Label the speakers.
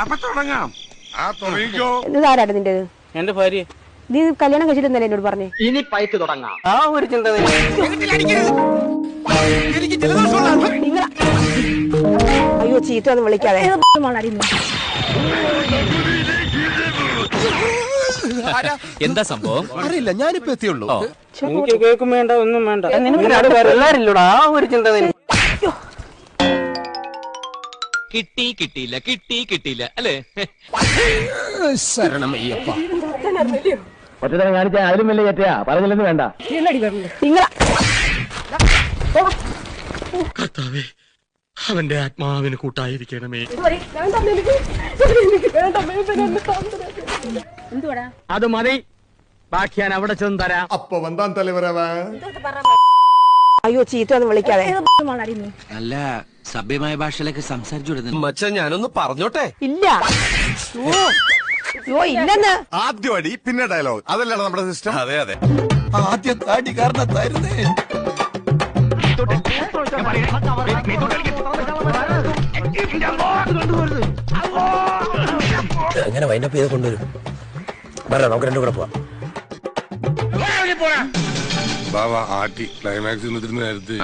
Speaker 1: അപ്പൊ തുടങ്ങാം. തുടങ്ങിക്കോ.
Speaker 2: ഇതാരാണ് നിന്റേത്?
Speaker 3: എന്റെ ഭാര്യ.
Speaker 2: നീ കല്യാണം കഴിച്ചില്ലെന്നല്ലേ എന്നോട് പറഞ്ഞേ?
Speaker 4: ഇനി പൈക്ക് തുടങ്ങാം.
Speaker 3: ആ ഒരു ചിന്ത തന്നെ.
Speaker 1: എനിക്ക് ജലദോഷമുള്ള
Speaker 2: അയ്യോ, ചീത്ത ഒന്നും വിളിക്കാതെ.
Speaker 5: എന്താ സംഭവം?
Speaker 1: അറിയില്ല, ഞാനിപ്പോ എത്തിയുള്ളൂ.
Speaker 3: എനിക്ക് കേൾക്കും വേണ്ട, ഒന്നും വേണ്ട. എല്ലാരില്ലൂടെ ആ ഒരു ചിന്ത തന്നെ.
Speaker 5: കിട്ടിയില്ല അല്ലേ?
Speaker 1: ശരണമയ്യപ്പ.
Speaker 4: ഒറ്റത്തരം കാണിച്ചാൽ അതിലും വലിയ ചേറ്റയാ. പറഞ്ഞില്ലെന്ന് വേണ്ട.
Speaker 1: കർത്താവേ, അവന്റെ ആത്മാവിന് കൂട്ടായിരിക്കണമേ.
Speaker 4: അത് മതി, ബാക്കി ഞാൻ അവിടെ ചെന്ന് തരാം.
Speaker 6: അപ്പൊ വന്താൻ തലവരവ.
Speaker 2: അയ്യോ, ചീത്ത ഒന്നും വിളിക്കാതെ.
Speaker 5: നല്ല സഭ്യമായ ഭാഷയിലൊക്കെ സംസാരിച്ചു.
Speaker 1: മച്ചാ, ഞാനൊന്ന് പറഞ്ഞോട്ടെ.
Speaker 2: ഇല്ല. ഓ ഇല്ലെന്ന്.
Speaker 6: ആദ്യം അടി പിന്നെ ഡയലോഗ്, അതല്ലാണ് നമ്മുടെ സിസ്റ്റം.
Speaker 1: അതെ അതെ, ആദ്യം അടി കാരണത്തായിരുന്നേ.
Speaker 5: എങ്ങനെ വൈൻഡപ്പ് ചെയ്ത് കൊണ്ടുവരും? നമുക്ക് രണ്ടു കൂടെ പോവാം.
Speaker 6: ബാബാ ആട്ടി ക്ലൈമാക്സ് നേരത്തെ